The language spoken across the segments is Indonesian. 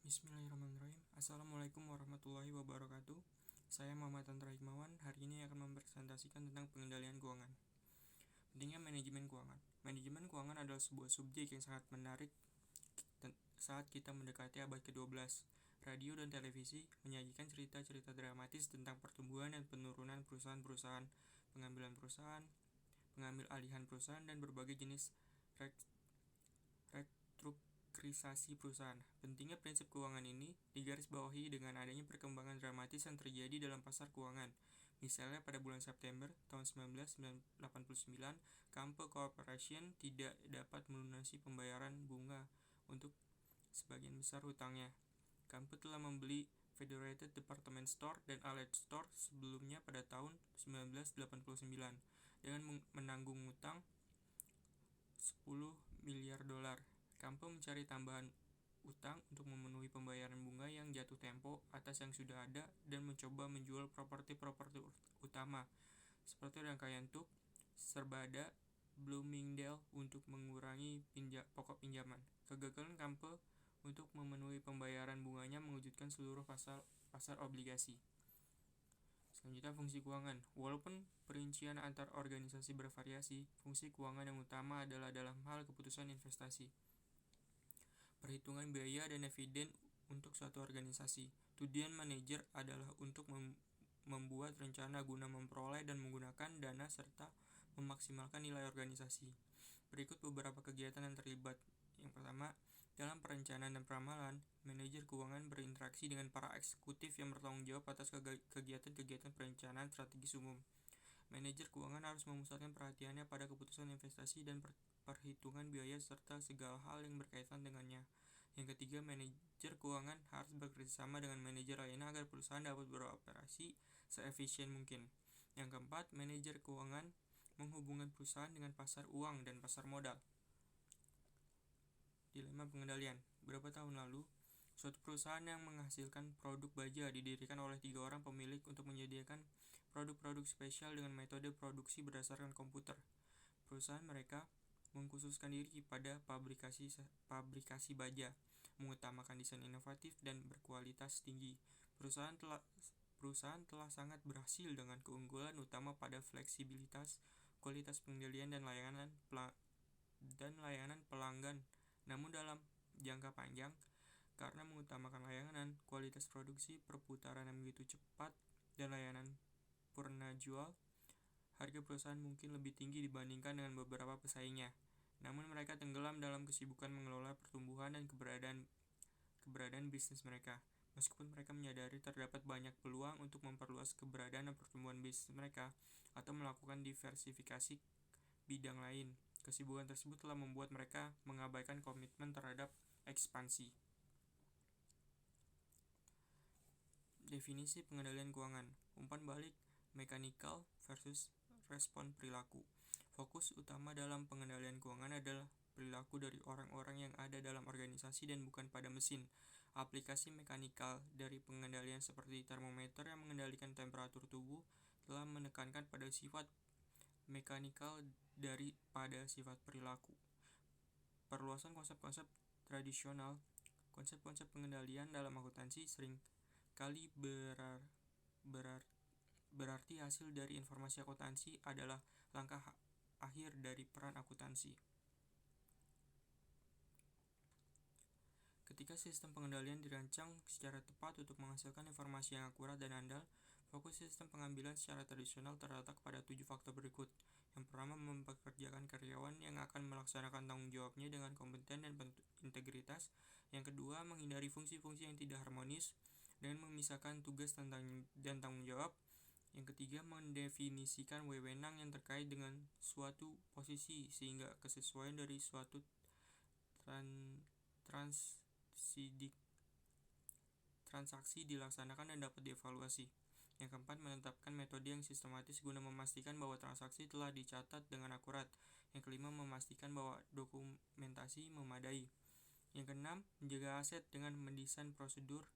Bismillahirrahmanirrahim. Assalamualaikum warahmatullahi wabarakatuh. Saya Muhammad Tantra Hikmawan. Hari ini akan mempresentasikan tentang pengendalian keuangan. Pentingnya manajemen keuangan. Manajemen keuangan adalah sebuah subjek yang sangat menarik saat kita mendekati abad ke-12. Radio dan televisi menyajikan cerita-cerita dramatis tentang pertumbuhan dan penurunan perusahaan-perusahaan, pengambil alihan perusahaan, dan berbagai jenis restrukturisasi perusahaan. Pentingnya prinsip keuangan ini digarisbawahi dengan adanya perkembangan dramatis yang terjadi dalam pasar keuangan. Misalnya pada bulan September tahun 1989, Campo Corporation tidak dapat melunasi pembayaran bunga untuk sebagian besar hutangnya. Campo telah membeli Federated Department Store dan Allied Store sebelumnya pada tahun 1989 dengan menanggung hutang 10 miliar dolar. Campo mencari tambahan utang untuk memenuhi pembayaran bunga yang jatuh tempo atas yang sudah ada dan mencoba menjual properti-properti utama seperti rangkaian Tuk, Serbada, Bloomingdale untuk mengurangi pokok pinjaman. Kegagalan Campo untuk memenuhi pembayaran bunganya mengejutkan seluruh pasar obligasi. Selanjutnya, fungsi keuangan. Walaupun perincian antar organisasi bervariasi, fungsi keuangan yang utama adalah dalam hal keputusan investasi, perhitungan biaya dan dividen untuk suatu organisasi. Tujuan manajer adalah untuk membuat rencana guna memperoleh dan menggunakan dana serta memaksimalkan nilai organisasi. Berikut beberapa kegiatan yang terlibat. Yang pertama, dalam perencanaan dan peramalan, manajer keuangan berinteraksi dengan para eksekutif yang bertanggung jawab atas kegiatan-kegiatan perencanaan strategis umum. Manajer keuangan harus memusatkan perhatiannya pada keputusan investasi dan perhitungan biaya serta segala hal yang berkaitan dengannya. Yang ketiga, manajer keuangan harus bekerjasama dengan manajer lainnya agar perusahaan dapat beroperasi seefisien mungkin. Yang keempat, manajer keuangan menghubungkan perusahaan dengan pasar uang dan pasar modal. Dilema pengendalian. Beberapa tahun lalu, suatu perusahaan yang menghasilkan produk baja didirikan oleh 3 orang pemilik untuk menyediakan produk-produk spesial dengan metode produksi berdasarkan komputer. Perusahaan mereka mengkhususkan diri pada pabrikasi baja, mengutamakan desain inovatif dan berkualitas tinggi. Perusahaan telah sangat berhasil dengan keunggulan utama pada fleksibilitas, kualitas pengendalian dan layanan pelanggan. Namun dalam jangka panjang, karena mengutamakan layanan, kualitas produksi, perputaran yang begitu cepat, dan layanan purna jual, harga perusahaan mungkin lebih tinggi dibandingkan dengan beberapa pesaingnya. Namun mereka tenggelam dalam kesibukan mengelola pertumbuhan dan keberadaan bisnis mereka. Meskipun mereka menyadari terdapat banyak peluang untuk memperluas keberadaan dan pertumbuhan bisnis mereka atau melakukan diversifikasi bidang lain, kesibukan tersebut telah membuat mereka mengabaikan komitmen terhadap ekspansi. Definisi pengendalian keuangan. Umpan balik mekanikal versus respon perilaku. Fokus utama dalam pengendalian keuangan adalah perilaku dari orang-orang yang ada dalam organisasi dan bukan pada mesin. Aplikasi mekanikal dari pengendalian seperti termometer yang mengendalikan temperatur tubuh telah menekankan pada sifat mekanikal daripada sifat perilaku. Perluasan konsep-konsep tradisional. Konsep-konsep pengendalian dalam akuntansi sering kali berarti hasil dari informasi akuntansi adalah langkah akhir dari peran akuntansi. Ketika sistem pengendalian dirancang secara tepat untuk menghasilkan informasi yang akurat dan andal, fokus sistem pengambilan secara tradisional terletak pada 7 faktor berikut. Yang pertama, mempekerjakan karyawan yang akan melaksanakan tanggung jawabnya dengan kompeten dan integritas. Yang kedua, menghindari fungsi-fungsi yang tidak harmonis dengan memisahkan tugas dan tanggung jawab. Yang ketiga, mendefinisikan wewenang yang terkait dengan suatu posisi sehingga kesesuaian dari suatu transaksi dilaksanakan dan dapat dievaluasi. Yang keempat, menetapkan metode yang sistematis guna memastikan bahwa transaksi telah dicatat dengan akurat. Yang kelima, memastikan bahwa dokumentasi memadai. Yang keenam, menjaga aset dengan mendesain prosedur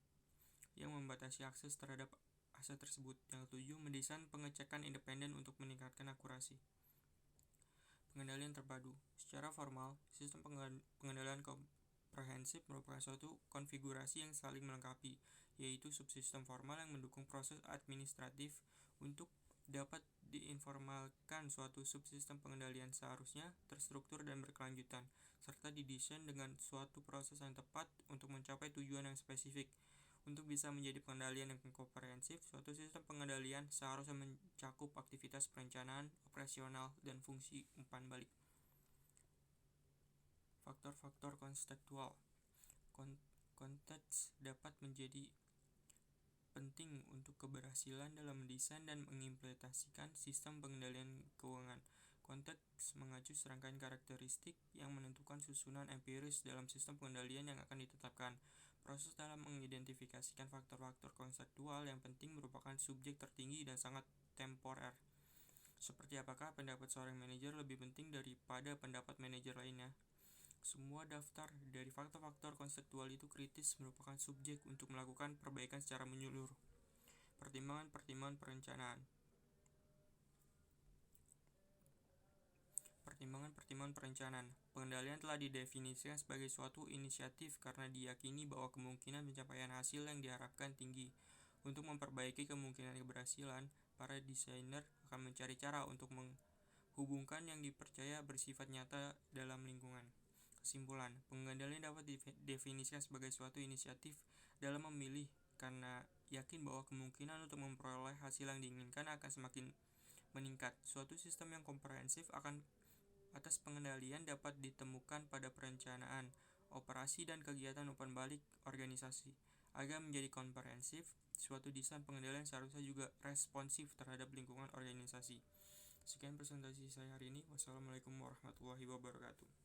yang membatasi akses terhadap aset tersebut. Yang ketujuh, mendesain pengecekan independen untuk meningkatkan akurasi. Pengendalian terpadu. Secara formal, sistem pengendalian komprehensif merupakan suatu konfigurasi yang saling melengkapi, yaitu subsistem formal yang mendukung proses administratif. Untuk dapat diinformalkan, suatu subsistem pengendalian seharusnya terstruktur dan berkelanjutan, serta didesain dengan suatu proses yang tepat untuk mencapai tujuan yang spesifik. Untuk bisa menjadi pengendalian yang komprehensif, suatu sistem pengendalian seharusnya mencakup aktivitas perencanaan, operasional, dan fungsi umpan balik. Faktor-faktor konseptual. Konteks dapat menjadi penting untuk keberhasilan dalam mendesain dan mengimplementasikan sistem pengendalian keuangan. Konteks mengacu serangkaian karakteristik yang menentukan susunan empiris dalam sistem pengendalian yang akan ditetapkan. Proses dalam mengidentifikasikan faktor-faktor konseptual yang penting merupakan subjek tertinggi dan sangat temporer. Seperti apakah pendapat seorang manajer lebih penting daripada pendapat manajer lainnya? Semua daftar dari faktor-faktor konseptual itu kritis merupakan subjek untuk melakukan perbaikan secara menyeluruh. Pertimbangan-pertimbangan perencanaan. Pertimbangan-pertimbangan perencanaan. Pengendalian telah didefinisikan sebagai suatu inisiatif karena diyakini bahwa kemungkinan pencapaian hasil yang diharapkan tinggi. Untuk memperbaiki kemungkinan keberhasilan, para desainer akan mencari cara untuk menghubungkan yang dipercaya bersifat nyata dalam lingkungan. Kesimpulan, pengendalian dapat didefinisikan sebagai suatu inisiatif dalam memilih karena yakin bahwa kemungkinan untuk memperoleh hasil yang diinginkan akan semakin meningkat. Suatu sistem yang komprehensif atas pengendalian dapat ditemukan pada perencanaan, operasi, dan kegiatan umpan balik organisasi. Agar menjadi komprehensif, suatu desain pengendalian seharusnya juga responsif terhadap lingkungan organisasi. Sekian presentasi saya hari ini. Wassalamualaikum warahmatullahi wabarakatuh.